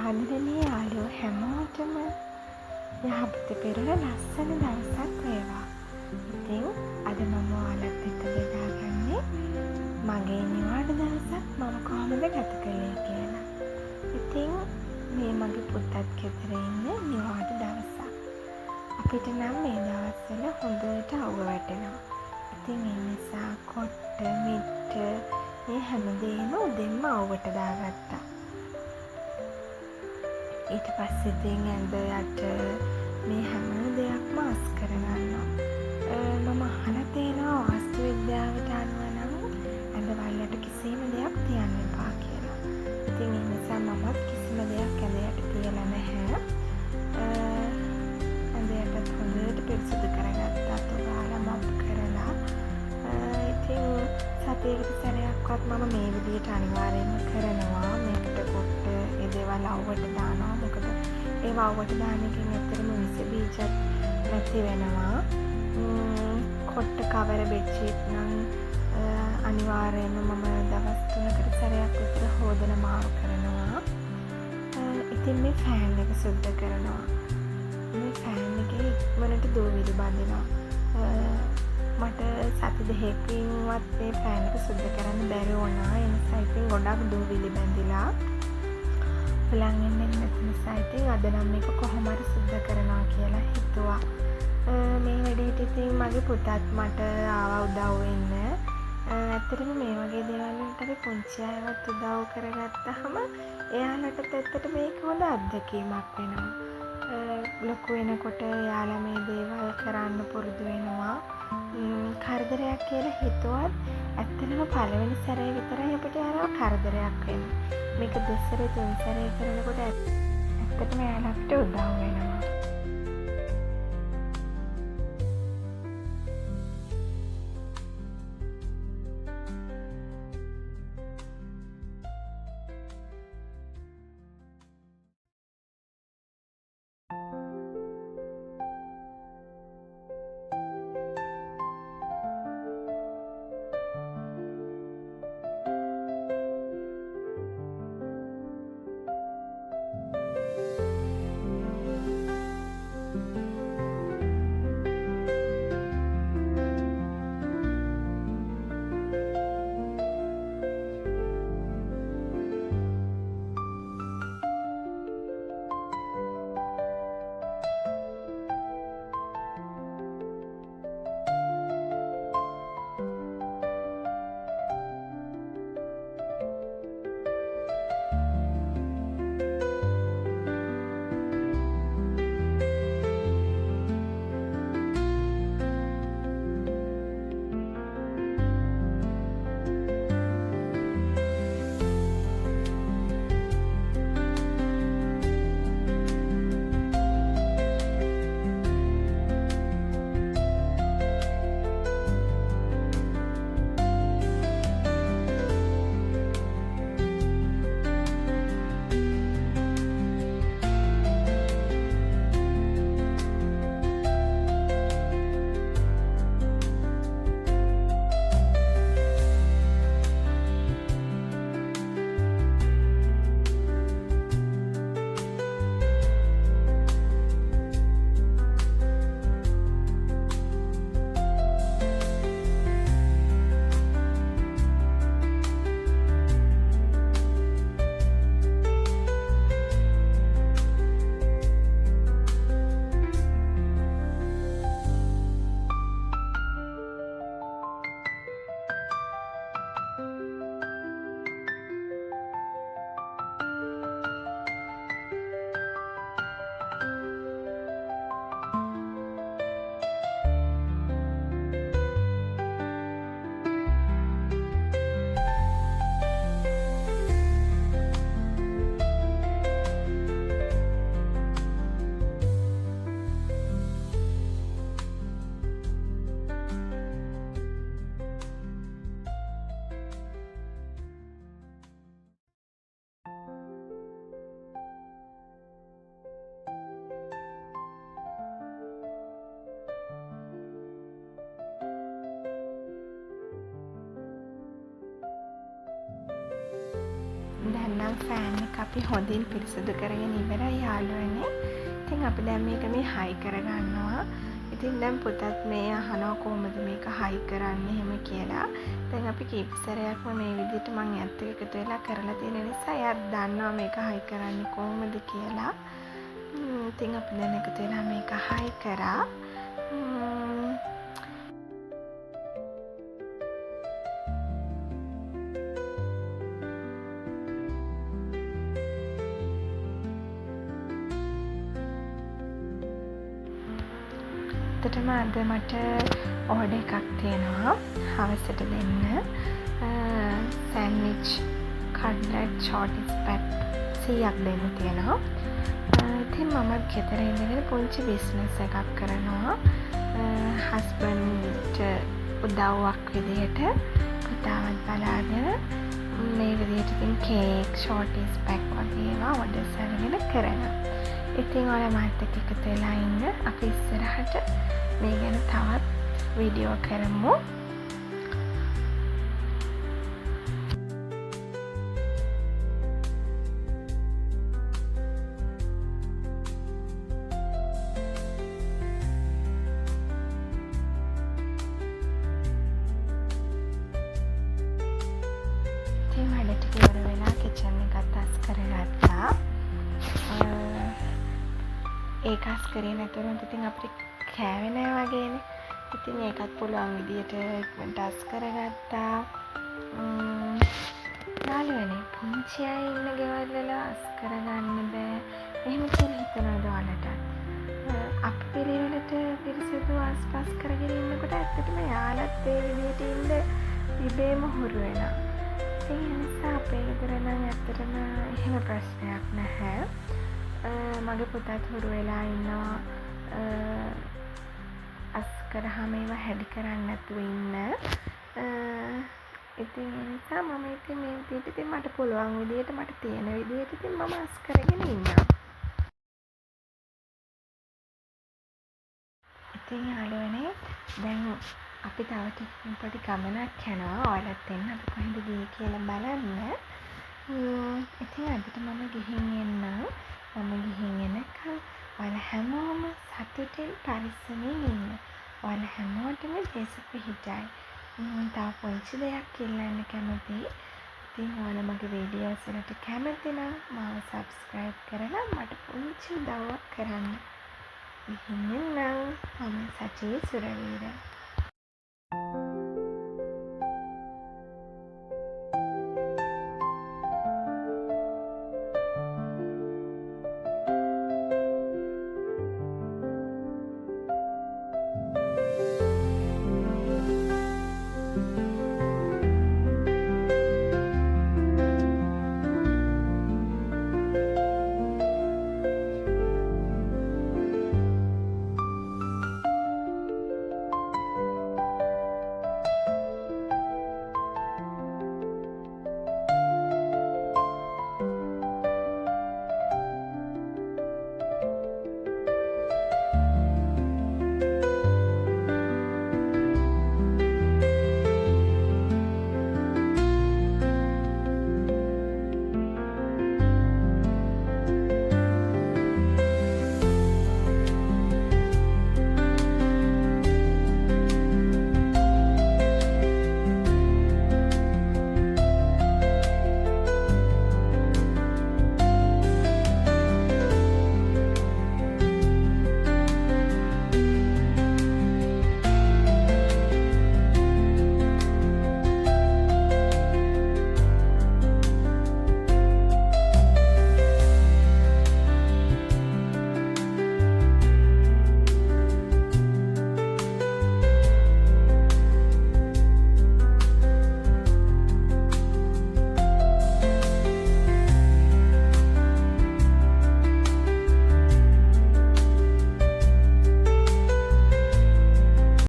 ආදරණීය යාළුවෝ හැමෝටම යහපත පෙරන ලස්සන දවසක් වේවා. ඉතින් අද මම ඔයාලත් එක්ක බෙදාගන්නේ මගේ නිවාඩු දවසක් මම කොහොමද ගත කළේ කියලා. ඉතින් මේ මගේ පුතත් ගෙදර ඉන්න නිවාඩු දවසක්. අපිට නම් මේ දවස්වල හොඳට අවුව වැටෙනවා. ඉතින් ඒ නිසා කොට්ට, මිට්ට මේ හැමදේම උදෙන්ම අවුවට දාගත්තා. ඊට පස්සේ ඉතින් ඇඳ යට මේ හැම දෙයක්ම අස් කරගන්නවා. මම අහලා තියෙනවා වාස්තු විද්‍යාවට අනුව නම් ඇඳ වලට කිසිම දෙයක් තියන්න එපා කියලා. ඉතින් ඒ නිසා මමත් කිසිම දෙයක් ඇඳ යට තියලා නැහැ. ඇඳ යටත් හොඳට පිරිසිදු කරගත්තා. තුවාල මොප් කරලා. ඉතින් සතියකට සැරයක්වත් මම මේ විදිහට අනිවාර්යයෙන්ම කරනවා. මේකට කොට ඒ දේවල් අවුවට දානවා. මොකද ඒවා අවුවට දාන එකෙන් ඇත්තටම විස බීජත් නැති වෙනවා. කොට කවර බෙඩ්ෂීට් නම් අනිවාර්යයෙන්ම මම දවස් 3කට සැරයක් විතර හොදලා මාරු කරනවා. ඉතින් මේ ෆෑන් එක සුද්ධ කරනවා. මේ ෆෑන් එකේ ඉක්මනට දූවිලි බඳිනවා. මට සති දෙකකින්වත් මේ ෆෑන් එක සුද්ධ කරන්න බැරි වුණා. ඒ නිසා ඉතින් ගොඩක් දූවිලි බැඳිලා බලන් ඉන්නේ නැති නිසා ඉතින් අද නම් මේක කොහොම හරි සුද්ධ කරනවා කියලා හිතුවා. මේ වැඩේට ඉතින් මගේ පුතත් මට ආවා උදව් වෙන්න. ඇත්තටම මේ වගේ දේවල් වලට අපි පුංචි අයවත් උදව් කරගත්තාම එයාලට ඇත්තට මේක හොඳ අත්දැකීමක් වෙනවා. ලොකු වෙනකොට එයාලා මේ දේවල් කරන්න පුරුදු වෙනවා. කරදරයක් කියලා හිතුවත් ඇත්තටම පළවෙනි සැරේ විතරයි අපිට යාළුවා කරදරයක් වෙන්නේ. මේක දෙසරේ තුන්සරේ කරනකොට ඇත්තටම එයාලට උදව් වෙනවා. දැන් නම් ෆෑන් එක මේක අපි හොඳින් පිරිසිදු කරගෙන ඉවරයි යාළුවනේ. ඉතින් අපි දැන් මේක මේ හයි කරගන්නවා. ඉතින් දැන් පුතත් මේ අහනවා කොහොමද මේක හයි කරන්නේ එහෙම කියලා. දැන් අපි කීප සැරයක්ම මේ විදිහට මම එයත් එක්ක එකතු වෙලා කරලා තියෙන නිසා එයාත් දන්නවා මේක හයි කරන්නේ කොහොමද කියලා. ඉතින් අපි දැන් එකතු වෙලා මේක හයි කරා. ඇත්තටම අද මට ඕඩර් එකක් තියෙනවා හවසට දෙන්න. සෑන්ඩ්විච්, කට්ලට්, චෝටිස් පැට් 100ක් දෙන්න තියෙනවා. ඉතින් මම ගෙදර ඉඳගෙන පුංචි බිස්නස් එකක් කරනවා. හස්බන්ඩ්ට උදව්වක් විදිහට පුතාවත් බලාගෙන මේ විදිහට ඉතින් කේක්, චෝටිස් පැක් වගේ ඒවා ඕඩර්ස් අරගෙන කරනවා. ඉතින් ඔයාලා මාත් එක්ක එකතු වෙලා ඉන්න. අපි ඉස්සරහට මේ ගැන තවත් වීඩියෝ කරමු. ඉතින් වැඩ ටික ඉවර වෙලා කිචන් එකත් අස් කරගත්තා. ඒක අස් කරේ නැතුනොත් ඉතින් අපිට කෑවේ නෑ වගේනේ. ඉතින් ඒකත් පුළුවන් විදියට ඉක්මනට අස් කරගත්තා. යාළුවනේ පුංචි අය ඉන්න ගෙවල් වල අස් කරගන්න බෑ. එහෙම කියලා හිතනවාද ඔයාලට? අපි පිළිවෙලට පිරිසිදු ආස්පස් කරගෙන ඉන්නකොට ඇත්තටම යාළුවත් ඒ විදියට ඉන්න ඉබේම හුරු වෙනවා. ඒ නිසා අපේ ගෙදර නම් ඇත්තටම එහෙම ප්‍රශ්නයක් නැහැ. මගේ පුතත් හුරු වෙලා ඉන්නවා අස් කරාම ඒවා හැඩි කරන්නේ නැතුව ඉන්න. ඉතින් ඒ නිසා මම ඉතින් මේ විදිහට ඉතින් මට පුළුවන් විදිහට මට තියෙන විදිහට ඉතින් මම අස් කරගෙන ඉන්නවා. ඉතින් යාළුවනේ දැන් අපි තව පොඩි ගමනක් යනවා. ඔයාලත් එන්න අපි කොහෙද ගියේ කියලා බලන්න. ඉතින් අදට මම ගිහින් එන්නම්. මම ගිහින් එනකම් ඔයාලා හැමෝම සතුටින් පරිස්සමින් ඉන්න. ඔයාලා හැමෝටම දේශ පිහිටයි. තව පොන්චි දෙයක් ඉල්ලන්න කැමතියි. ඉතින් ඔයාලා මගේ වීඩියෝස් වලට කැමති නම් මාව සබ්ස්ක්‍රයිබ් කරලා මට පුංචි උදව්වක් කරන්න. ගිහින් එන්නම්. මම සචී සුරවීර.